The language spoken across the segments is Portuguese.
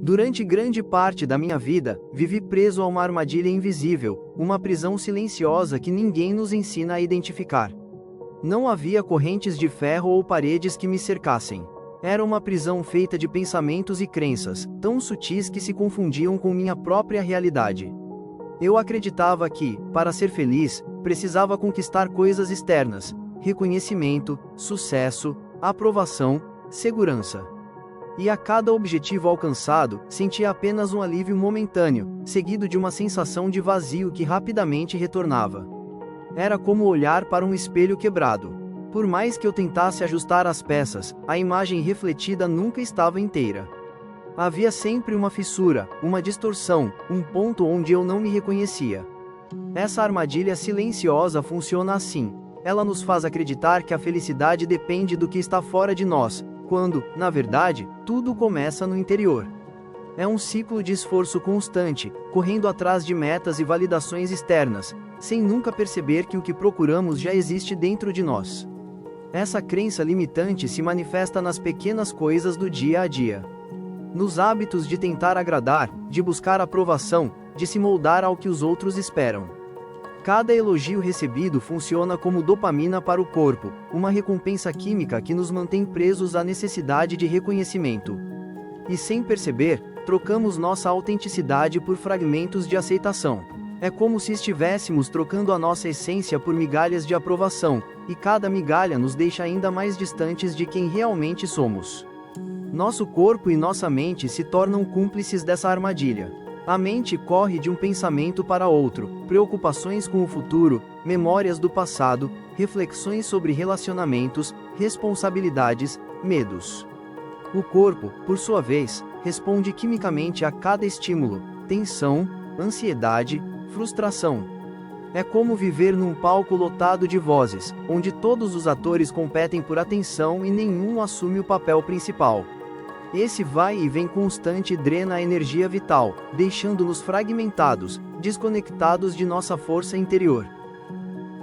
Durante grande parte da minha vida, vivi preso a uma armadilha invisível, uma prisão silenciosa que ninguém nos ensina a identificar. Não havia correntes de ferro ou paredes que me cercassem. Era uma prisão feita de pensamentos e crenças, tão sutis que se confundiam com minha própria realidade. Eu acreditava que, para ser feliz, precisava conquistar coisas externas: reconhecimento, sucesso, aprovação, segurança. E a cada objetivo alcançado, sentia apenas um alívio momentâneo, seguido de uma sensação de vazio que rapidamente retornava. Era como olhar para um espelho quebrado. Por mais que eu tentasse ajustar as peças, a imagem refletida nunca estava inteira. Havia sempre uma fissura, uma distorção, um ponto onde eu não me reconhecia. Essa armadilha silenciosa funciona assim. Ela nos faz acreditar que a felicidade depende do que está fora de nós, quando, na verdade, tudo começa no interior. É um ciclo de esforço constante, correndo atrás de metas e validações externas, sem nunca perceber que o que procuramos já existe dentro de nós. Essa crença limitante se manifesta nas pequenas coisas do dia a dia. Nos hábitos de tentar agradar, de buscar aprovação, de se moldar ao que os outros esperam. Cada elogio recebido funciona como dopamina para o corpo, uma recompensa química que nos mantém presos à necessidade de reconhecimento. E sem perceber, trocamos nossa autenticidade por fragmentos de aceitação. É como se estivéssemos trocando a nossa essência por migalhas de aprovação, e cada migalha nos deixa ainda mais distantes de quem realmente somos. Nosso corpo e nossa mente se tornam cúmplices dessa armadilha. A mente corre de um pensamento para outro, preocupações com o futuro, memórias do passado, reflexões sobre relacionamentos, responsabilidades, medos. O corpo, por sua vez, responde quimicamente a cada estímulo: tensão, ansiedade, frustração. É como viver num palco lotado de vozes, onde todos os atores competem por atenção e nenhum assume o papel principal. Esse vai e vem constante drena a energia vital, deixando-nos fragmentados, desconectados de nossa força interior.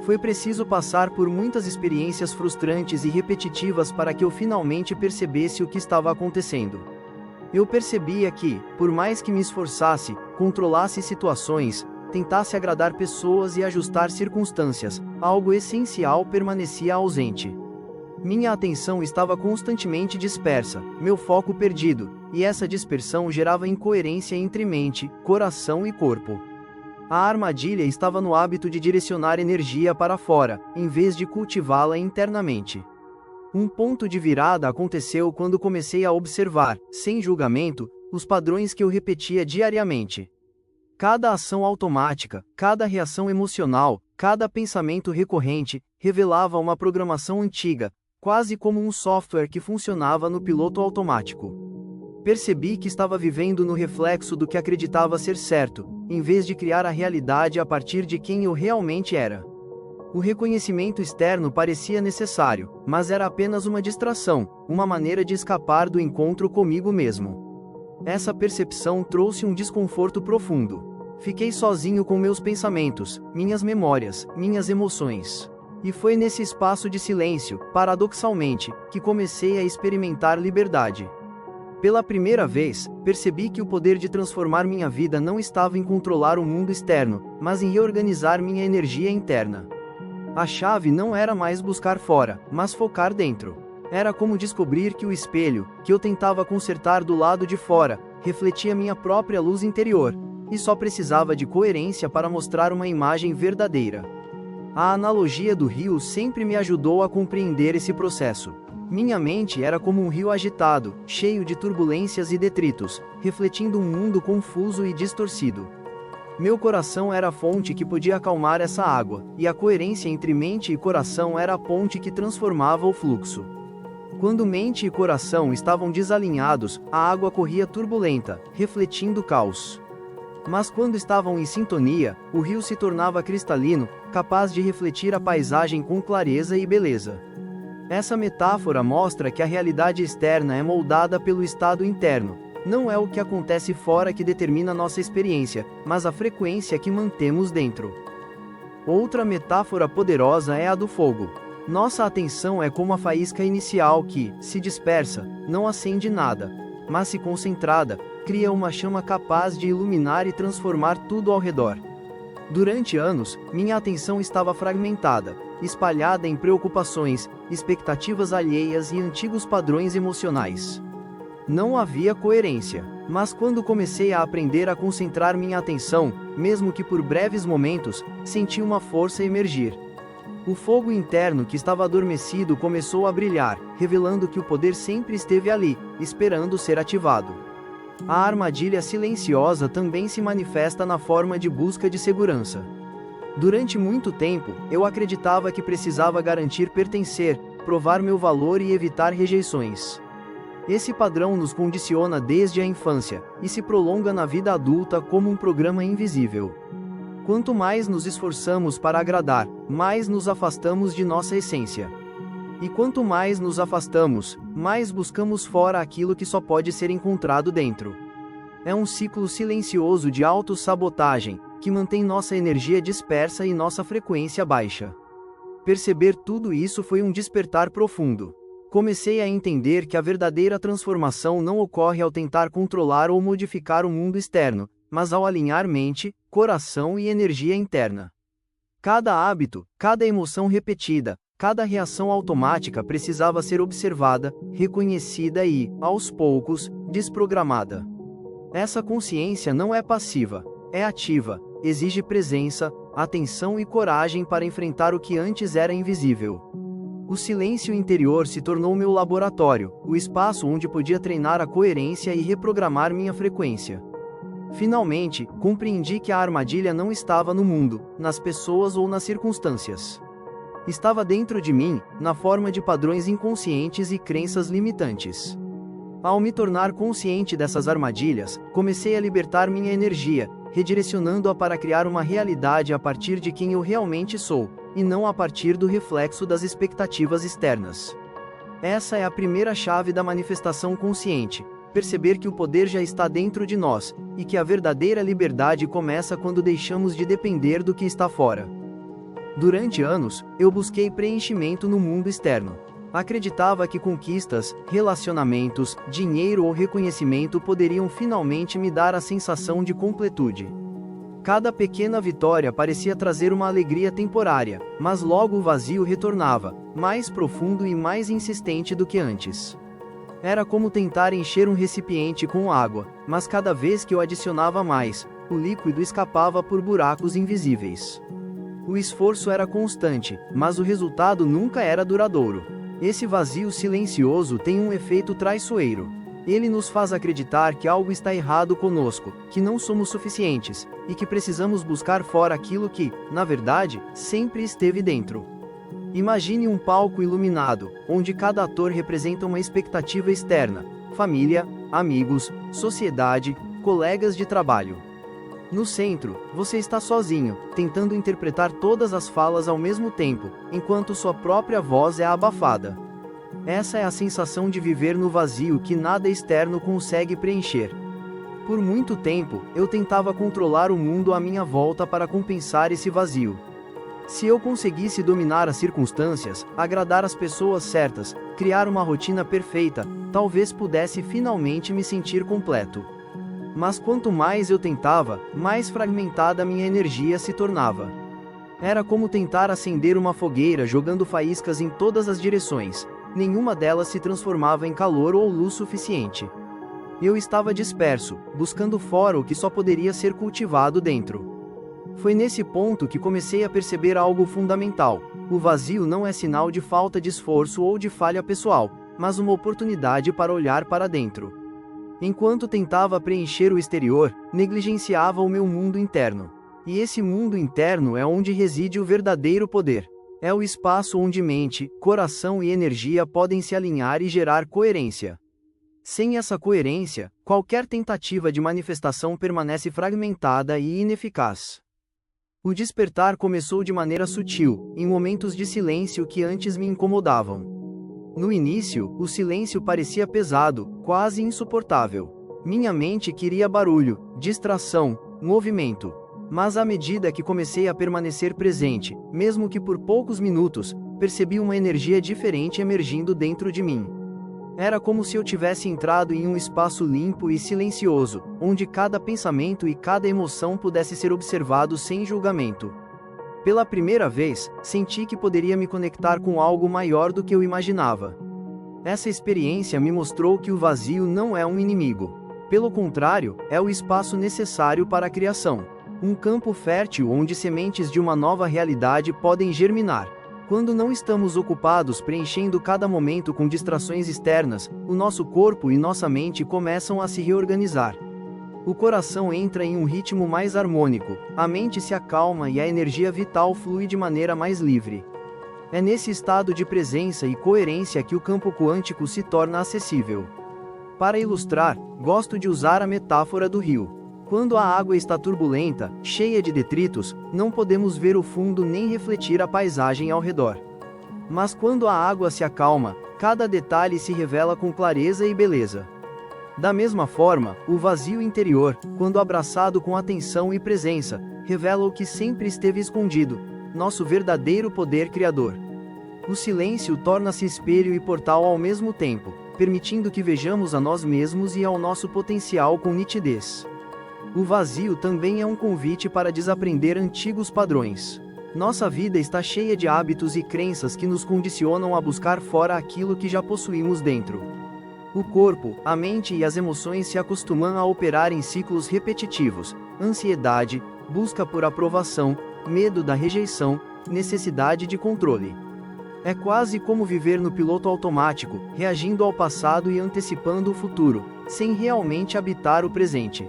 Foi preciso passar por muitas experiências frustrantes e repetitivas para que eu finalmente percebesse o que estava acontecendo. Eu percebia que, por mais que me esforçasse, controlasse situações, tentasse agradar pessoas e ajustar circunstâncias, algo essencial permanecia ausente. Minha atenção estava constantemente dispersa, meu foco perdido, e essa dispersão gerava incoerência entre mente, coração e corpo. A armadilha estava no hábito de direcionar energia para fora, em vez de cultivá-la internamente. Um ponto de virada aconteceu quando comecei a observar, sem julgamento, os padrões que eu repetia diariamente. Cada ação automática, cada reação emocional, cada pensamento recorrente, revelava uma programação antiga, quase como um software que funcionava no piloto automático. Percebi que estava vivendo no reflexo do que acreditava ser certo, em vez de criar a realidade a partir de quem eu realmente era. O reconhecimento externo parecia necessário, mas era apenas uma distração, uma maneira de escapar do encontro comigo mesmo. Essa percepção trouxe um desconforto profundo. Fiquei sozinho com meus pensamentos, minhas memórias, minhas emoções. E foi nesse espaço de silêncio, paradoxalmente, que comecei a experimentar liberdade. Pela primeira vez, percebi que o poder de transformar minha vida não estava em controlar o mundo externo, mas em reorganizar minha energia interna. A chave não era mais buscar fora, mas focar dentro. Era como descobrir que o espelho, que eu tentava consertar do lado de fora, refletia minha própria luz interior, e só precisava de coerência para mostrar uma imagem verdadeira. A analogia do rio sempre me ajudou a compreender esse processo. Minha mente era como um rio agitado, cheio de turbulências e detritos, refletindo um mundo confuso e distorcido. Meu coração era a fonte que podia acalmar essa água, e a coerência entre mente e coração era a ponte que transformava o fluxo. Quando mente e coração estavam desalinhados, a água corria turbulenta, refletindo caos. Mas quando estavam em sintonia, o rio se tornava cristalino, capaz de refletir a paisagem com clareza e beleza. Essa metáfora mostra que a realidade externa é moldada pelo estado interno. Não é o que acontece fora que determina nossa experiência, mas a frequência que mantemos dentro. Outra metáfora poderosa é a do fogo. Nossa atenção é como a faísca inicial que, se dispersa, não acende nada. mas se concentrada, cria uma chama capaz de iluminar e transformar tudo ao redor. Durante anos, minha atenção estava fragmentada, espalhada em preocupações, expectativas alheias e antigos padrões emocionais. Não havia coerência, mas quando comecei a aprender a concentrar minha atenção, mesmo que por breves momentos, senti uma força emergir. O fogo interno que estava adormecido começou a brilhar, revelando que o poder sempre esteve ali, esperando ser ativado. A armadilha silenciosa também se manifesta na forma de busca de segurança. Durante muito tempo, eu acreditava que precisava garantir pertencer, provar meu valor e evitar rejeições. Esse padrão nos condiciona desde a infância, e se prolonga na vida adulta como um programa invisível. Quanto mais nos esforçamos para agradar, mais nos afastamos de nossa essência. E quanto mais nos afastamos, mais buscamos fora aquilo que só pode ser encontrado dentro. É um ciclo silencioso de autossabotagem, que mantém nossa energia dispersa e nossa frequência baixa. Perceber tudo isso foi um despertar profundo. Comecei a entender que a verdadeira transformação não ocorre ao tentar controlar ou modificar o mundo externo, mas ao alinhar mente, coração e energia interna. Cada hábito, cada emoção repetida, cada reação automática precisava ser observada, reconhecida e, aos poucos, desprogramada. Essa consciência não é passiva, é ativa, exige presença, atenção e coragem para enfrentar o que antes era invisível. O silêncio interior se tornou meu laboratório, o espaço onde podia treinar a coerência e reprogramar minha frequência. Finalmente, compreendi que a armadilha não estava no mundo, nas pessoas ou nas circunstâncias. Estava dentro de mim, na forma de padrões inconscientes e crenças limitantes. Ao me tornar consciente dessas armadilhas, comecei a libertar minha energia, redirecionando-a para criar uma realidade a partir de quem eu realmente sou, e não a partir do reflexo das expectativas externas. Essa é a primeira chave da manifestação consciente: perceber que o poder já está dentro de nós, e que a verdadeira liberdade começa quando deixamos de depender do que está fora. Durante anos, eu busquei preenchimento no mundo externo. Acreditava que conquistas, relacionamentos, dinheiro ou reconhecimento poderiam finalmente me dar a sensação de completude. Cada pequena vitória parecia trazer uma alegria temporária, mas logo o vazio retornava, mais profundo e mais insistente do que antes. Era como tentar encher um recipiente com água, mas cada vez que eu adicionava mais, o líquido escapava por buracos invisíveis. O esforço era constante, mas o resultado nunca era duradouro. Esse vazio silencioso tem um efeito traiçoeiro. Ele nos faz acreditar que algo está errado conosco, que não somos suficientes, e que precisamos buscar fora aquilo que, na verdade, sempre esteve dentro. Imagine um palco iluminado, onde cada ator representa uma expectativa externa: família, amigos, sociedade, colegas de trabalho. No centro, você está sozinho, tentando interpretar todas as falas ao mesmo tempo, enquanto sua própria voz é abafada. Essa é a sensação de viver no vazio que nada externo consegue preencher. Por muito tempo, eu tentava controlar o mundo à minha volta para compensar esse vazio. Se eu conseguisse dominar as circunstâncias, agradar as pessoas certas, criar uma rotina perfeita, talvez pudesse finalmente me sentir completo. Mas quanto mais eu tentava, mais fragmentada minha energia se tornava. Era como tentar acender uma fogueira jogando faíscas em todas as direções. Nenhuma delas se transformava em calor ou luz suficiente. Eu estava disperso, buscando fora o que só poderia ser cultivado dentro. Foi nesse ponto que comecei a perceber algo fundamental: o vazio não é sinal de falta de esforço ou de falha pessoal, mas uma oportunidade para olhar para dentro. Enquanto tentava preencher o exterior, negligenciava o meu mundo interno. E esse mundo interno é onde reside o verdadeiro poder. É o espaço onde mente, coração e energia podem se alinhar e gerar coerência. Sem essa coerência, qualquer tentativa de manifestação permanece fragmentada e ineficaz. O despertar começou de maneira sutil, em momentos de silêncio que antes me incomodavam. No início, o silêncio parecia pesado, quase insuportável. Minha mente queria barulho, distração, movimento. Mas à medida que comecei a permanecer presente, mesmo que por poucos minutos, percebi uma energia diferente emergindo dentro de mim. Era como se eu tivesse entrado em um espaço limpo e silencioso, onde cada pensamento e cada emoção pudesse ser observado sem julgamento. Pela primeira vez, senti que poderia me conectar com algo maior do que eu imaginava. Essa experiência me mostrou que o vazio não é um inimigo. Pelo contrário, é o espaço necessário para a criação. Um campo fértil onde sementes de uma nova realidade podem germinar. Quando não estamos ocupados preenchendo cada momento com distrações externas, o nosso corpo e nossa mente começam a se reorganizar. O coração entra em um ritmo mais harmônico, a mente se acalma e a energia vital flui de maneira mais livre. É nesse estado de presença e coerência que o campo quântico se torna acessível. Para ilustrar, gosto de usar a metáfora do rio. Quando a água está turbulenta, cheia de detritos, não podemos ver o fundo nem refletir a paisagem ao redor. Mas quando a água se acalma, cada detalhe se revela com clareza e beleza. Da mesma forma, o vazio interior, quando abraçado com atenção e presença, revela o que sempre esteve escondido, nosso verdadeiro poder criador. O silêncio torna-se espelho e portal ao mesmo tempo, permitindo que vejamos a nós mesmos e ao nosso potencial com nitidez. O vazio também é um convite para desaprender antigos padrões. Nossa vida está cheia de hábitos e crenças que nos condicionam a buscar fora aquilo que já possuímos dentro. O corpo, a mente e as emoções se acostumam a operar em ciclos repetitivos: ansiedade, busca por aprovação, medo da rejeição, necessidade de controle. É quase como viver no piloto automático, reagindo ao passado e antecipando o futuro, sem realmente habitar o presente.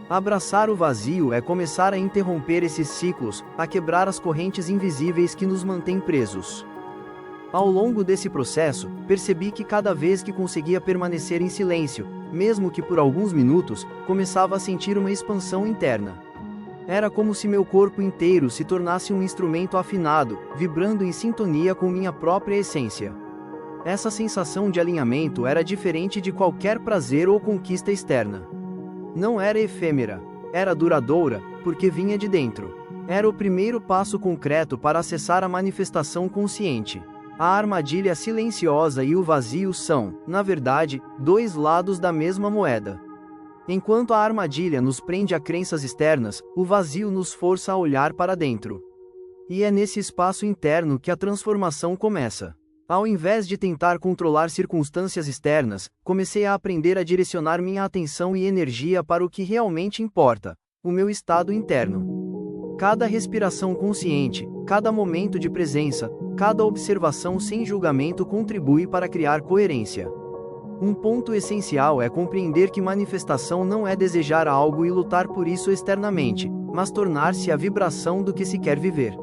Abraçar o vazio é começar a interromper esses ciclos, a quebrar as correntes invisíveis que nos mantêm presos. Ao longo desse processo, percebi que cada vez que conseguia permanecer em silêncio, mesmo que por alguns minutos, começava a sentir uma expansão interna. Era como se meu corpo inteiro se tornasse um instrumento afinado, vibrando em sintonia com minha própria essência. Essa sensação de alinhamento era diferente de qualquer prazer ou conquista externa. Não era efêmera, era duradoura, porque vinha de dentro. Era o primeiro passo concreto para acessar a manifestação consciente. A armadilha silenciosa e o vazio são, na verdade, dois lados da mesma moeda. Enquanto a armadilha nos prende a crenças externas, o vazio nos força a olhar para dentro. E é nesse espaço interno que a transformação começa. Ao invés de tentar controlar circunstâncias externas, comecei a aprender a direcionar minha atenção e energia para o que realmente importa: o meu estado interno. Cada respiração consciente, cada momento de presença, cada observação sem julgamento contribui para criar coerência. Um ponto essencial é compreender que manifestação não é desejar algo e lutar por isso externamente, mas tornar-se a vibração do que se quer viver.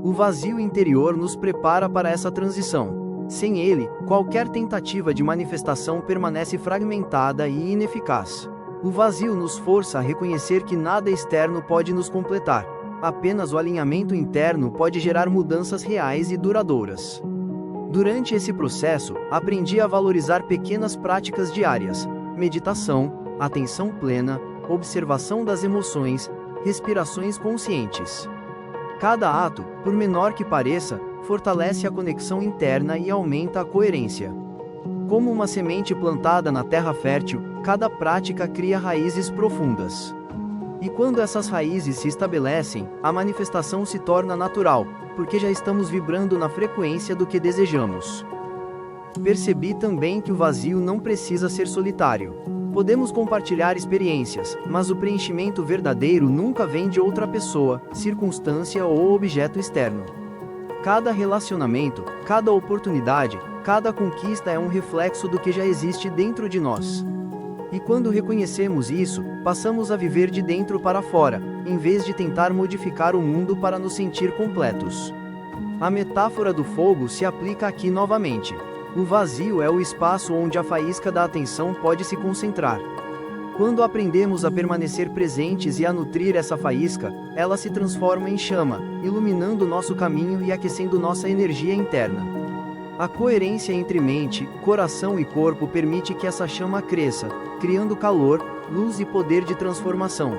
O vazio interior nos prepara para essa transição. Sem ele, qualquer tentativa de manifestação permanece fragmentada e ineficaz. O vazio nos força a reconhecer que nada externo pode nos completar. Apenas o alinhamento interno pode gerar mudanças reais e duradouras. Durante esse processo, aprendi a valorizar pequenas práticas diárias: meditação, atenção plena, observação das emoções, respirações conscientes. Cada ato, por menor que pareça, fortalece a conexão interna e aumenta a coerência. Como uma semente plantada na terra fértil, cada prática cria raízes profundas. E quando essas raízes se estabelecem, a manifestação se torna natural, porque já estamos vibrando na frequência do que desejamos. Percebi também que o vazio não precisa ser solitário. Podemos compartilhar experiências, mas o preenchimento verdadeiro nunca vem de outra pessoa, circunstância ou objeto externo. Cada relacionamento, cada oportunidade, cada conquista é um reflexo do que já existe dentro de nós. E quando reconhecemos isso, passamos a viver de dentro para fora, em vez de tentar modificar o mundo para nos sentir completos. A metáfora do fogo se aplica aqui novamente. O vazio é o espaço onde a faísca da atenção pode se concentrar. Quando aprendemos a permanecer presentes e a nutrir essa faísca, ela se transforma em chama, iluminando nosso caminho e aquecendo nossa energia interna. A coerência entre mente, coração e corpo permite que essa chama cresça, criando calor, luz e poder de transformação.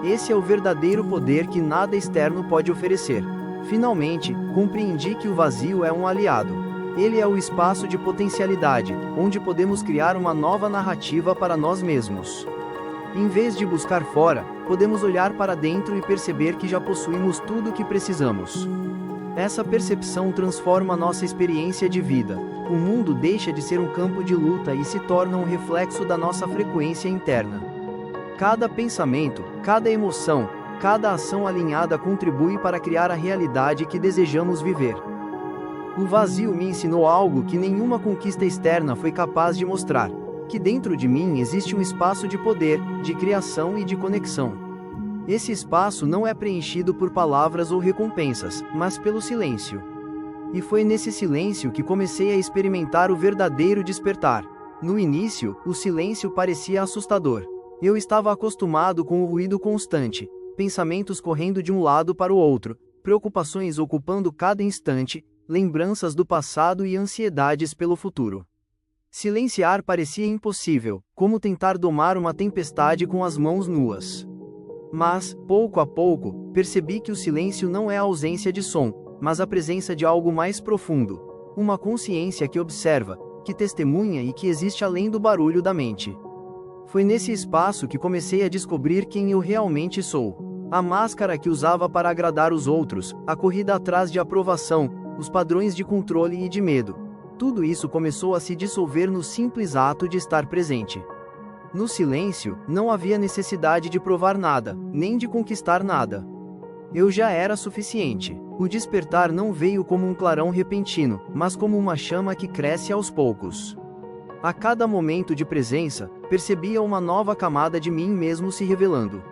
Esse é o verdadeiro poder que nada externo pode oferecer. Finalmente, compreendi que o vazio é um aliado. Ele é o espaço de potencialidade, onde podemos criar uma nova narrativa para nós mesmos. Em vez de buscar fora, podemos olhar para dentro e perceber que já possuímos tudo o que precisamos. Essa percepção transforma nossa experiência de vida. O mundo deixa de ser um campo de luta e se torna um reflexo da nossa frequência interna. Cada pensamento, cada emoção, cada ação alinhada contribui para criar a realidade que desejamos viver. O vazio me ensinou algo que nenhuma conquista externa foi capaz de mostrar: que dentro de mim existe um espaço de poder, de criação e de conexão. Esse espaço não é preenchido por palavras ou recompensas, mas pelo silêncio. E foi nesse silêncio que comecei a experimentar o verdadeiro despertar. No início, o silêncio parecia assustador. Eu estava acostumado com o ruído constante, pensamentos correndo de um lado para o outro, preocupações ocupando cada instante, lembranças do passado e ansiedades pelo futuro. Silenciar parecia impossível, como tentar domar uma tempestade com as mãos nuas. Mas, pouco a pouco, percebi que o silêncio não é a ausência de som, mas a presença de algo mais profundo. Uma consciência que observa, que testemunha e que existe além do barulho da mente. Foi nesse espaço que comecei a descobrir quem eu realmente sou. A máscara que usava para agradar os outros, a corrida atrás de aprovação, os padrões de controle e de medo. Tudo isso começou a se dissolver no simples ato de estar presente. No silêncio, não havia necessidade de provar nada, nem de conquistar nada. Eu já era suficiente. O despertar não veio como um clarão repentino, mas como uma chama que cresce aos poucos. A cada momento de presença, percebia uma nova camada de mim mesmo se revelando.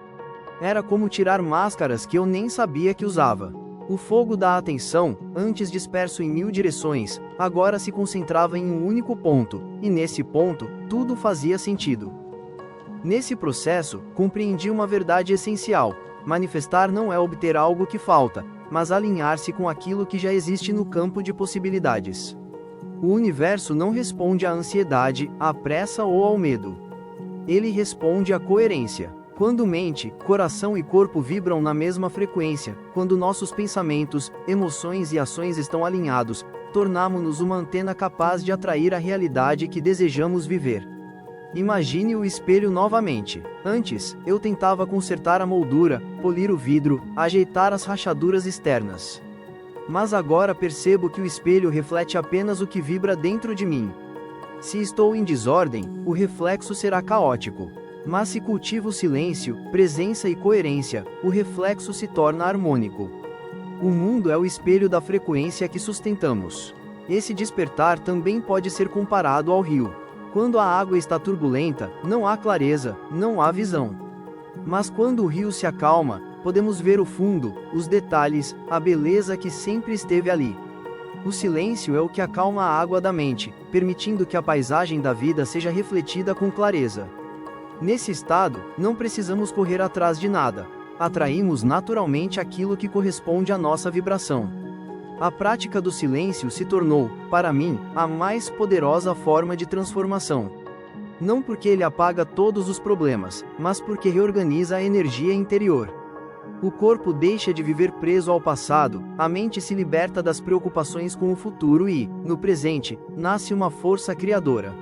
Era como tirar máscaras que eu nem sabia que usava. O fogo da atenção, antes disperso em 1000 direções, agora se concentrava em um único ponto, e nesse ponto, tudo fazia sentido. Nesse processo, compreendi uma verdade essencial: manifestar não é obter algo que falta, mas alinhar-se com aquilo que já existe no campo de possibilidades. O universo não responde à ansiedade, à pressa ou ao medo. Ele responde à coerência. Quando mente, coração e corpo vibram na mesma frequência, quando nossos pensamentos, emoções e ações estão alinhados, tornamo-nos uma antena capaz de atrair a realidade que desejamos viver. Imagine o espelho novamente. Antes, eu tentava consertar a moldura, polir o vidro, ajeitar as rachaduras externas. Mas agora percebo que o espelho reflete apenas o que vibra dentro de mim. Se estou em desordem, o reflexo será caótico. Mas se cultivo silêncio, presença e coerência, o reflexo se torna harmônico. O mundo é o espelho da frequência que sustentamos. Esse despertar também pode ser comparado ao rio. Quando a água está turbulenta, não há clareza, não há visão. Mas quando o rio se acalma, podemos ver o fundo, os detalhes, a beleza que sempre esteve ali. O silêncio é o que acalma a água da mente, permitindo que a paisagem da vida seja refletida com clareza. Nesse estado, não precisamos correr atrás de nada. Atraímos naturalmente aquilo que corresponde à nossa vibração. A prática do silêncio se tornou, para mim, a mais poderosa forma de transformação. Não porque ele apaga todos os problemas, mas porque reorganiza a energia interior. O corpo deixa de viver preso ao passado, a mente se liberta das preocupações com o futuro e, no presente, nasce uma força criadora.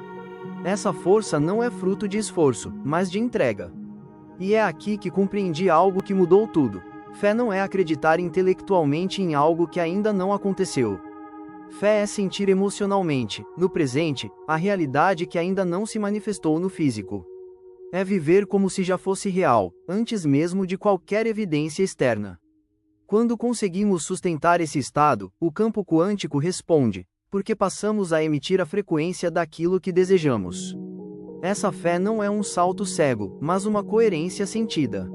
Essa força não é fruto de esforço, mas de entrega. E é aqui que compreendi algo que mudou tudo. Fé não é acreditar intelectualmente em algo que ainda não aconteceu. Fé é sentir emocionalmente, no presente, a realidade que ainda não se manifestou no físico. É viver como se já fosse real, antes mesmo de qualquer evidência externa. Quando conseguimos sustentar esse estado, o campo quântico responde, porque passamos a emitir a frequência daquilo que desejamos. Essa fé não é um salto cego, mas uma coerência sentida.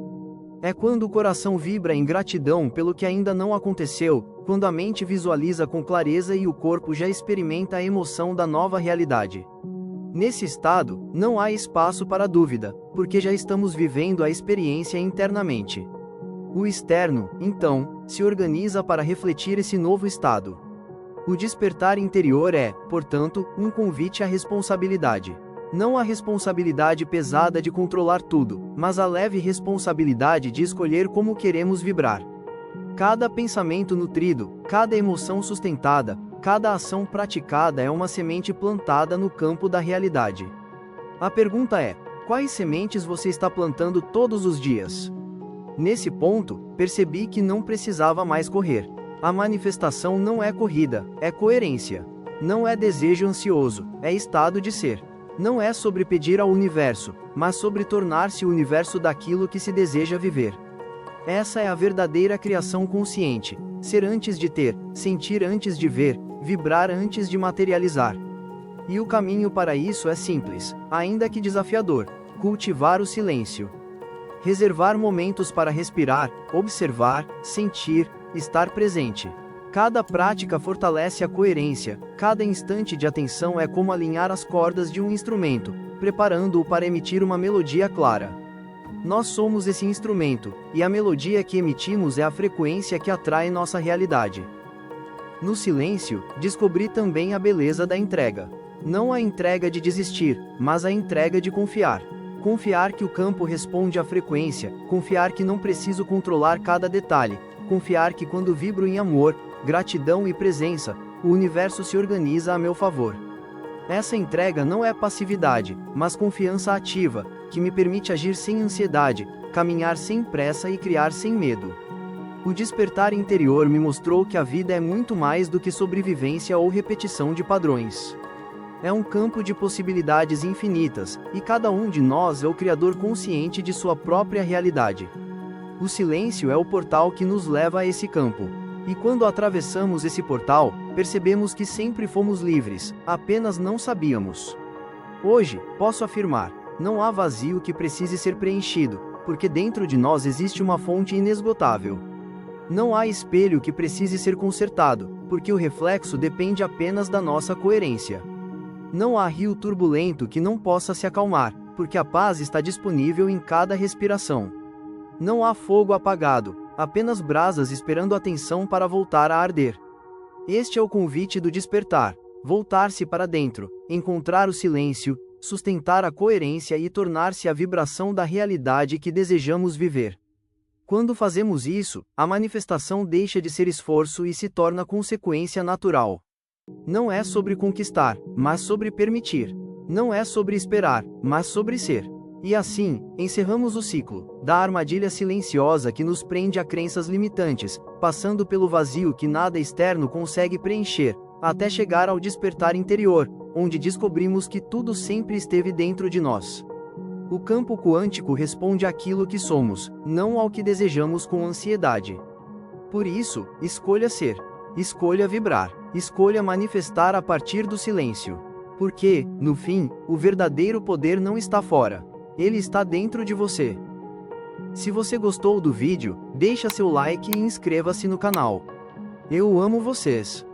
É quando o coração vibra em gratidão pelo que ainda não aconteceu, quando a mente visualiza com clareza e o corpo já experimenta a emoção da nova realidade. Nesse estado, não há espaço para dúvida, porque já estamos vivendo a experiência internamente. O externo, então, se organiza para refletir esse novo estado. O despertar interior é, portanto, um convite à responsabilidade. Não a responsabilidade pesada de controlar tudo, mas a leve responsabilidade de escolher como queremos vibrar. Cada pensamento nutrido, cada emoção sustentada, Cada ação praticada é uma semente plantada no campo da realidade. A pergunta é: quais sementes você está plantando todos os dias? Nesse ponto, percebi que não precisava mais correr. A manifestação não é corrida, é coerência. Não é desejo ansioso, é estado de ser. Não é sobre pedir ao universo, mas sobre tornar-se o universo daquilo que se deseja viver. Essa é a verdadeira criação consciente: ser antes de ter, sentir antes de ver, vibrar antes de materializar. E o caminho para isso é simples, ainda que desafiador: cultivar o silêncio. Reservar momentos para respirar, observar, sentir, estar presente. Cada prática fortalece a coerência, cada instante de atenção é como alinhar as cordas de um instrumento, preparando-o para emitir uma melodia clara. Nós somos esse instrumento, e a melodia que emitimos é a frequência que atrai nossa realidade. No silêncio, descobri também a beleza da entrega. Não a entrega de desistir, mas a entrega de confiar. Confiar que o campo responde à frequência, confiar que não preciso controlar cada detalhe, confiar que quando vibro em amor, gratidão e presença, o universo se organiza a meu favor. Essa entrega não é passividade, mas confiança ativa, que me permite agir sem ansiedade, caminhar sem pressa e criar sem medo. O despertar interior me mostrou que a vida é muito mais do que sobrevivência ou repetição de padrões. É um campo de possibilidades infinitas, e cada um de nós é o criador consciente de sua própria realidade. O silêncio é o portal que nos leva a esse campo. E quando atravessamos esse portal, percebemos que sempre fomos livres, apenas não sabíamos. Hoje, posso afirmar: não há vazio que precise ser preenchido, porque dentro de nós existe uma fonte inesgotável. Não há espelho que precise ser consertado, porque o reflexo depende apenas da nossa coerência. Não há rio turbulento que não possa se acalmar, porque a paz está disponível em cada respiração. Não há fogo apagado, apenas brasas esperando atenção para voltar a arder. Este é o convite do despertar: voltar-se para dentro, encontrar o silêncio, sustentar a coerência e tornar-se a vibração da realidade que desejamos viver. Quando fazemos isso, a manifestação deixa de ser esforço e se torna consequência natural. Não é sobre conquistar, mas sobre permitir. Não é sobre esperar, mas sobre ser. E assim, encerramos o ciclo da armadilha silenciosa que nos prende a crenças limitantes, passando pelo vazio que nada externo consegue preencher, até chegar ao despertar interior, onde descobrimos que tudo sempre esteve dentro de nós. O campo quântico responde àquilo que somos, não ao que desejamos com ansiedade. Por isso, escolha ser, escolha vibrar, escolha manifestar a partir do silêncio. Porque, no fim, o verdadeiro poder não está fora. Ele está dentro de você. Se você gostou do vídeo, deixa seu like e inscreva-se no canal. Eu amo vocês.